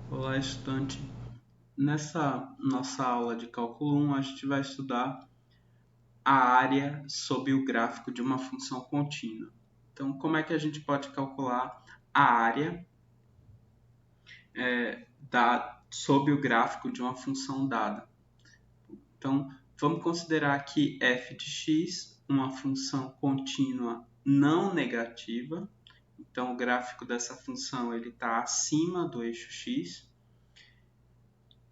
Olá, estudante. Nessa nossa aula de cálculo 1, a gente vai estudar a área sob o gráfico de uma função contínua. Então, como é que a gente pode calcular a área sob o gráfico de uma função dada? Então, vamos considerar aqui f de x uma função contínua não negativa. Então, o gráfico dessa função está acima do eixo x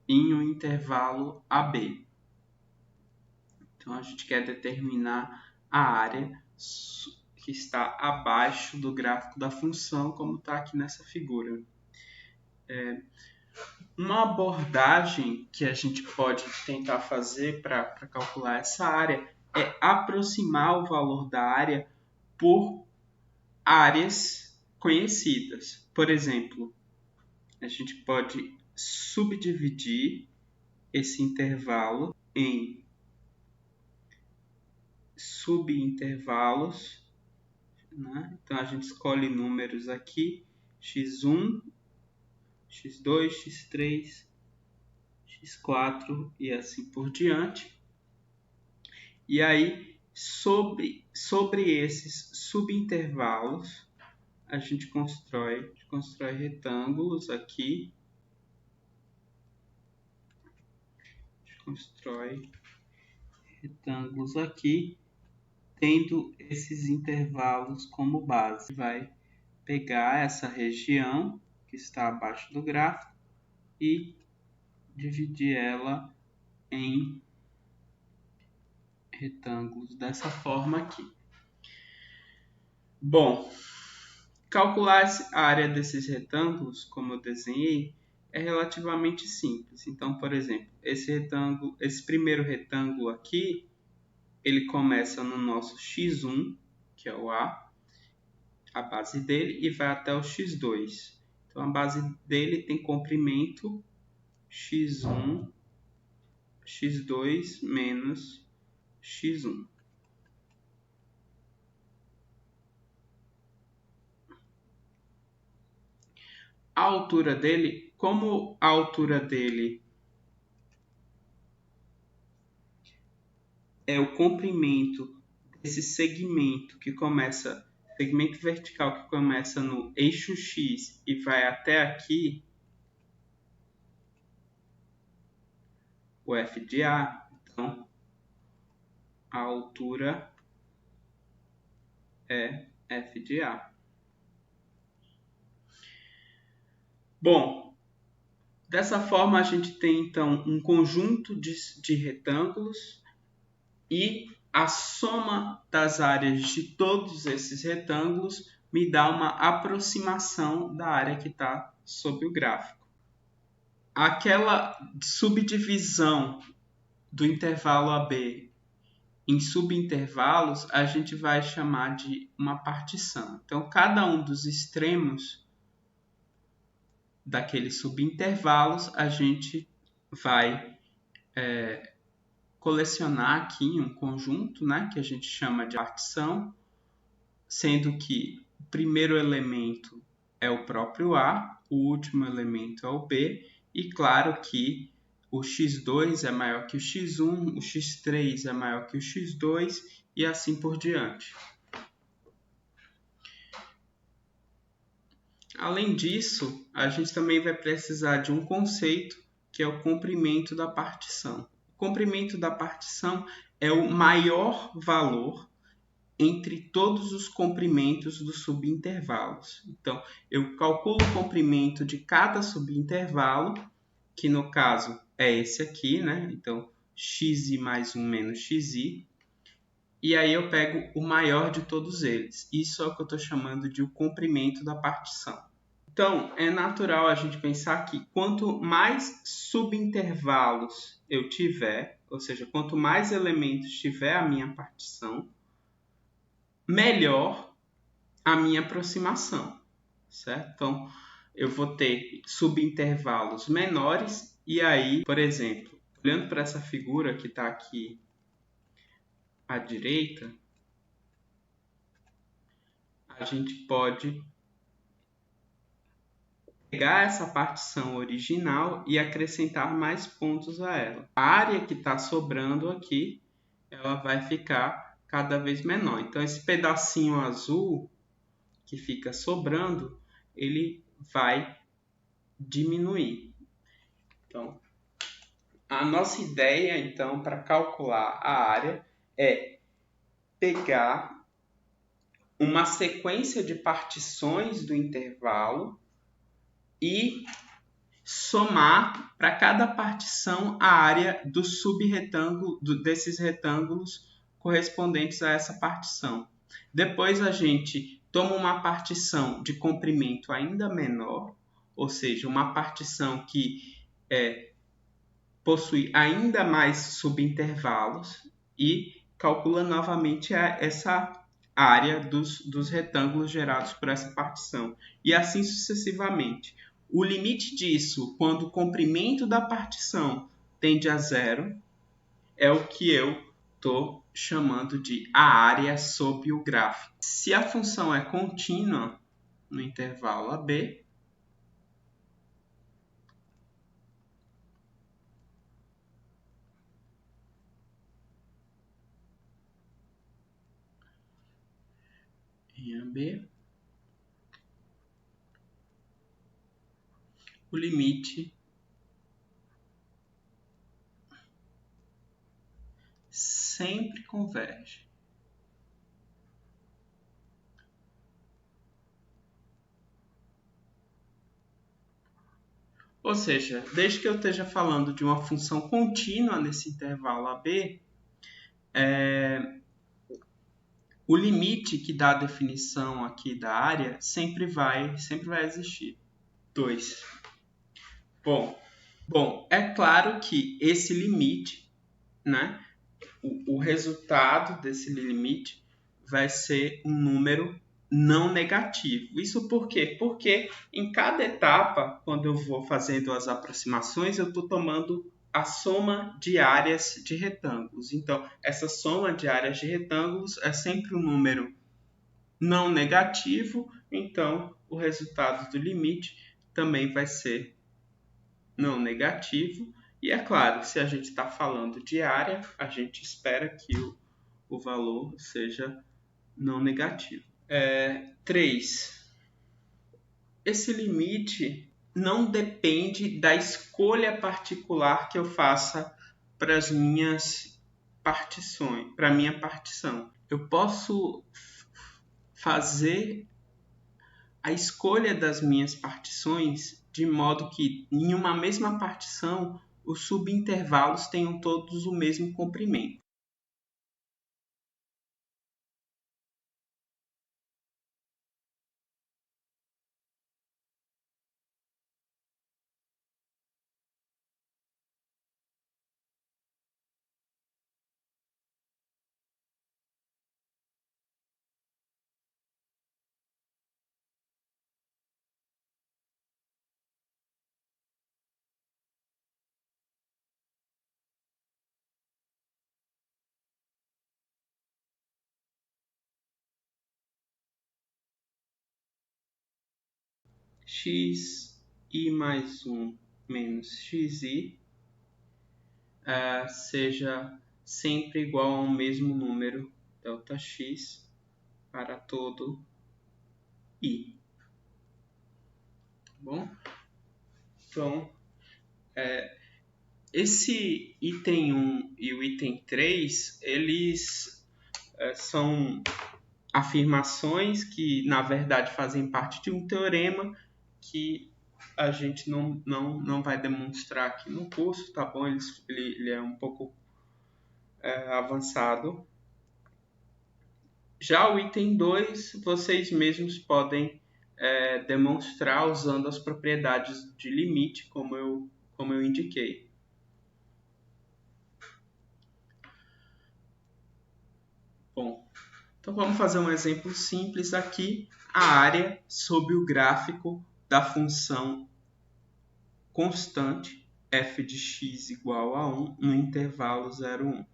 em um intervalo AB. Então, a gente quer determinar a área que está abaixo do gráfico da função, como está aqui nessa figura. Uma abordagem que a gente pode tentar fazer para calcular essa área é aproximar o valor da área por áreas conhecidas. Por exemplo, a gente pode subdividir esse intervalo em subintervalos, né? Então a gente escolhe números aqui, x1, x2, x3, x4 e assim por diante. E aí, sobre esses subintervalos, a gente constrói retângulos aqui. Tendo esses intervalos como base. Vai pegar essa região que está abaixo do gráfico e dividir ela em retângulos dessa forma aqui. Bom, calcular a área desses retângulos, como eu desenhei, é relativamente simples. Então, por exemplo, esse primeiro retângulo aqui, ele começa no nosso x1, que é o A, a base dele, e vai até o x2. Então, a base dele tem comprimento x1, x2 menos x1. A altura dele, como a altura dele é o comprimento desse segmento vertical que começa no eixo X e vai até aqui, o f de A, então a altura é f de A. Bom, dessa forma a gente tem então um conjunto de retângulos e a soma das áreas de todos esses retângulos me dá uma aproximação da área que está sob o gráfico. Aquela subdivisão do intervalo AB em subintervalos, a gente vai chamar de uma partição. Então, cada um dos extremos daqueles subintervalos, a gente vai colecionar aqui um conjunto, né, que a gente chama de partição, sendo que o primeiro elemento é o próprio A, o último elemento é o B, e claro que o x2 é maior que o x1, o x3 é maior que o x2 e assim por diante. Além disso, a gente também vai precisar de um conceito que é o comprimento da partição. O comprimento da partição é o maior valor entre todos os comprimentos dos subintervalos. Então, eu calculo o comprimento de cada subintervalo, que no caso é esse aqui, né? Então, xi mais 1 menos xi. E aí eu pego o maior de todos eles. Isso é o que eu estou chamando de o comprimento da partição. Então, é natural a gente pensar que quanto mais subintervalos eu tiver, ou seja, quanto mais elementos tiver a minha partição, melhor a minha aproximação, certo? Então, eu vou ter subintervalos menores e aí, por exemplo, olhando para essa figura que está aqui à direita, a gente pode pegar essa partição original e acrescentar mais pontos a ela. A área que está sobrando aqui, ela vai ficar cada vez menor. Então, esse pedacinho azul que fica sobrando, ele vai diminuir. Então, a nossa ideia, então, para calcular a área é pegar uma sequência de partições do intervalo e somar para cada partição a área do subretângulo, desses retângulos correspondentes a essa partição. Depois a gente toma uma partição de comprimento ainda menor, ou seja, uma partição que possui ainda mais subintervalos e calcula novamente essa área dos retângulos gerados por essa partição. E assim sucessivamente. O limite disso, quando o comprimento da partição tende a zero, é o que eu estou chamando de a área sob o gráfico. Se a função é contínua no intervalo AB, em AB, o limite sempre converge. Ou seja, desde que eu esteja falando de uma função contínua nesse intervalo AB, o limite que dá a definição aqui da área sempre vai existir. 2. Bom, é claro que esse limite, né, o resultado desse limite vai ser um número não negativo. Isso por quê? Porque em cada etapa, quando eu vou fazendo as aproximações, eu estou tomando a soma de áreas de retângulos. Então, essa soma de áreas de retângulos é sempre um número não negativo, então o resultado do limite também vai ser não negativo. E é claro, se a gente está falando de área, a gente espera que o valor seja não negativo. 3. Esse limite não depende da escolha particular que eu faça para as minhas partições, para a minha partição. Eu posso fazer a escolha das minhas partições de modo que em uma mesma partição os subintervalos tenham todos o mesmo comprimento. Xi mais 1 menos xi seja sempre igual a um mesmo número, Δx, para todo i. Tá bom? Então, esse item 1 e o item 3, eles são afirmações que, na verdade, fazem parte de um teorema que a gente não vai demonstrar aqui no curso, tá bom? Ele é um pouco avançado. Já o item 2, vocês mesmos podem demonstrar usando as propriedades de limite, como eu indiquei. Bom, então vamos fazer um exemplo simples aqui. A área sob o gráfico da função constante f de x igual a 1 no intervalo 0, 1.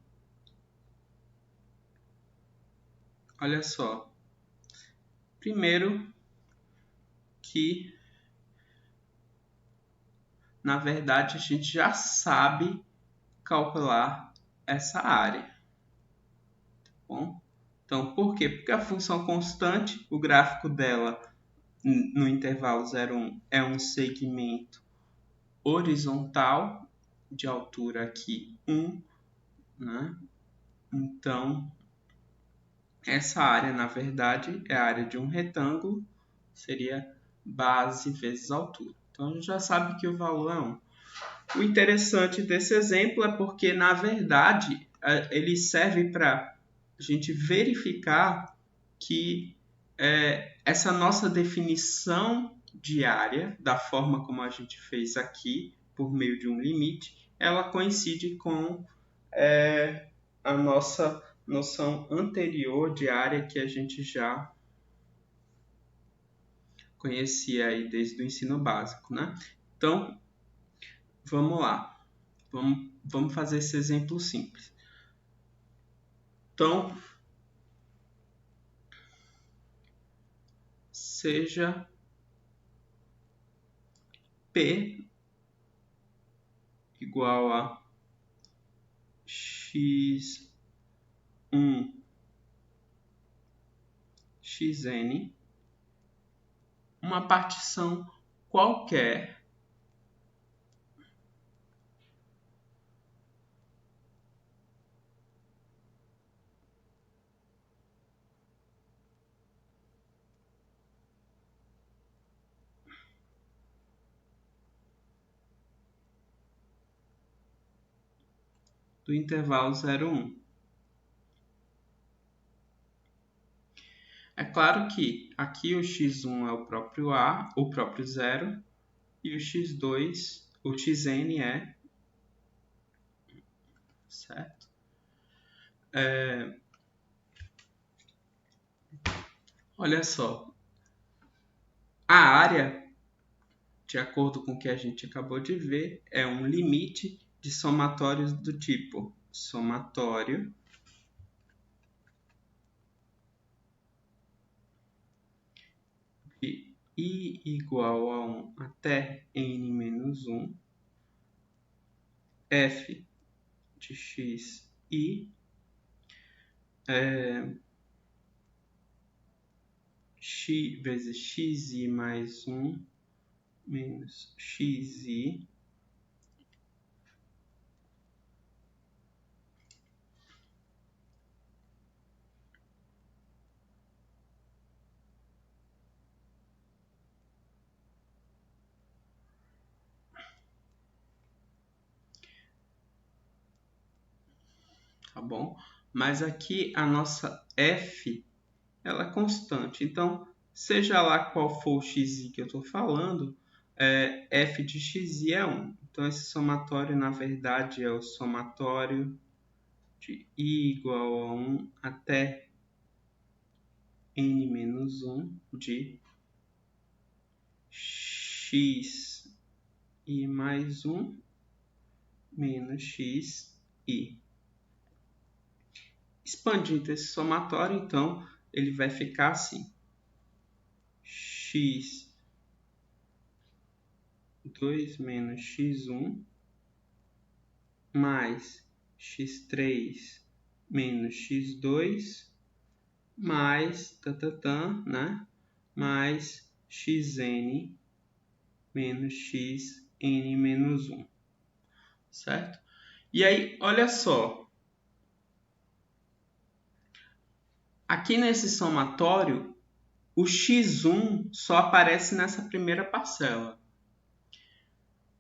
Olha só. Primeiro que na verdade, a gente já sabe calcular essa área. Tá bom? Então, por quê? Porque a função constante, o gráfico dela no intervalo 0,1 é um segmento horizontal de altura aqui 1, né? Então, essa área, na verdade, é a área de um retângulo, seria base vezes altura. Então, a gente já sabe que o valor é 1. O interessante desse exemplo é porque, na verdade, ele serve para a gente verificar que essa nossa definição de área, da forma como a gente fez aqui, por meio de um limite, ela coincide com a nossa noção anterior de área que a gente já conhecia aí desde o ensino básico, né? Então, vamos lá. Vamos fazer esse exemplo simples. Então, seja P igual a x1 xn, uma partição qualquer do intervalo 0,1. É claro que aqui o x1 é o próprio A, o próprio zero, e o x2, o xn é, certo? Olha só, a área, de acordo com o que a gente acabou de ver, é um limite de somatórios do tipo somatório de i igual a 1 até n menos 1, f de x i, x vezes xi mais 1 menos xi, tá bom? Mas aqui a nossa f, ela é constante. Então, seja lá qual for o xi que eu estou falando, f de xi é 1. Então, esse somatório, na verdade, é o somatório de i igual a 1 até n menos 1 de x i mais 1 menos x i. Expandindo esse somatório, então, ele vai ficar assim. X2 menos x1 mais x3 menos x2 mais né? Mais xn menos xn menos 1, certo? E aí, olha só, aqui nesse somatório, o x1 só aparece nessa primeira parcela.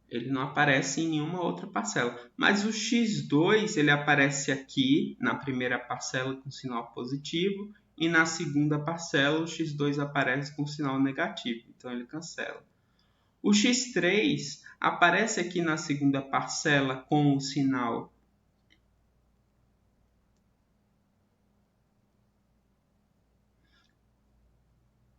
Ele não aparece em nenhuma outra parcela. Mas o x2 ele aparece aqui na primeira parcela com sinal positivo e na segunda parcela o x2 aparece com sinal negativo. Então ele cancela. O x3 aparece aqui na segunda parcela com o sinal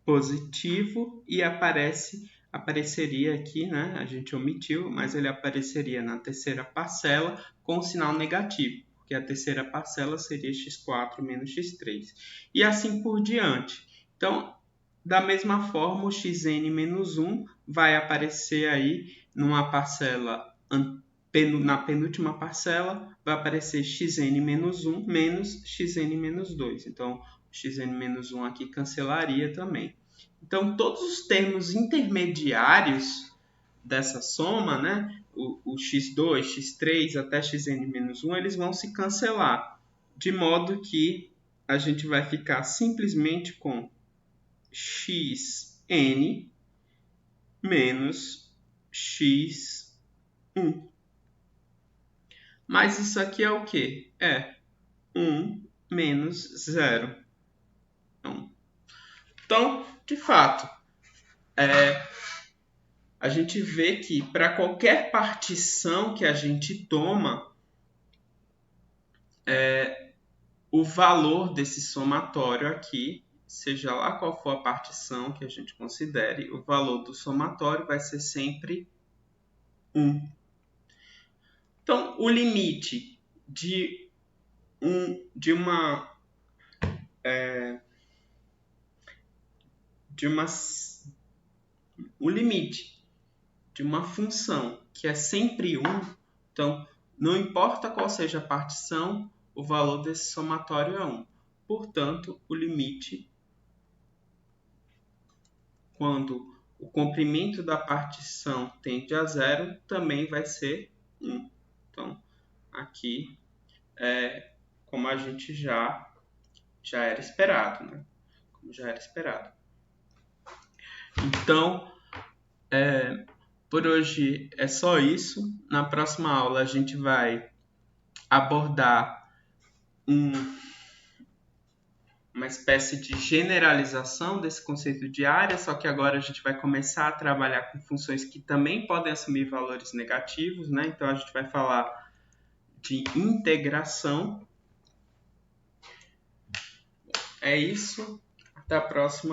positivo e apareceria aqui, né? A gente omitiu, mas ele apareceria na terceira parcela com o sinal negativo, porque a terceira parcela seria x4 menos x3. E assim por diante. Então, da mesma forma, o xn menos 1 vai aparecer aí numa parcela, na penúltima parcela, vai aparecer xn-1 menos xn-2. Então, o xn-1 aqui cancelaria também. Então, todos os termos intermediários dessa soma, né, o x2, x3 até xn-1, eles vão se cancelar, de modo que a gente vai ficar simplesmente com xn menos x1. Mas isso aqui é o quê? É 1 menos 0. Então, de fato, a gente vê que para qualquer partição que a gente toma, o valor desse somatório aqui, seja lá qual for a partição que a gente considere, o valor do somatório vai ser sempre 1. Então, o limite o limite de uma função que é sempre 1, então, não importa qual seja a partição, o valor desse somatório é 1. Portanto, o limite, quando o comprimento da partição tende a 0, também vai ser 1. Então, aqui é como a gente já era esperado, né? Como já era esperado. Então, por hoje é só isso. Na próxima aula a gente vai abordar uma espécie de generalização desse conceito de área, só que agora a gente vai começar a trabalhar com funções que também podem assumir valores negativos, né? Então a gente vai falar de integração. É isso. Até a próxima.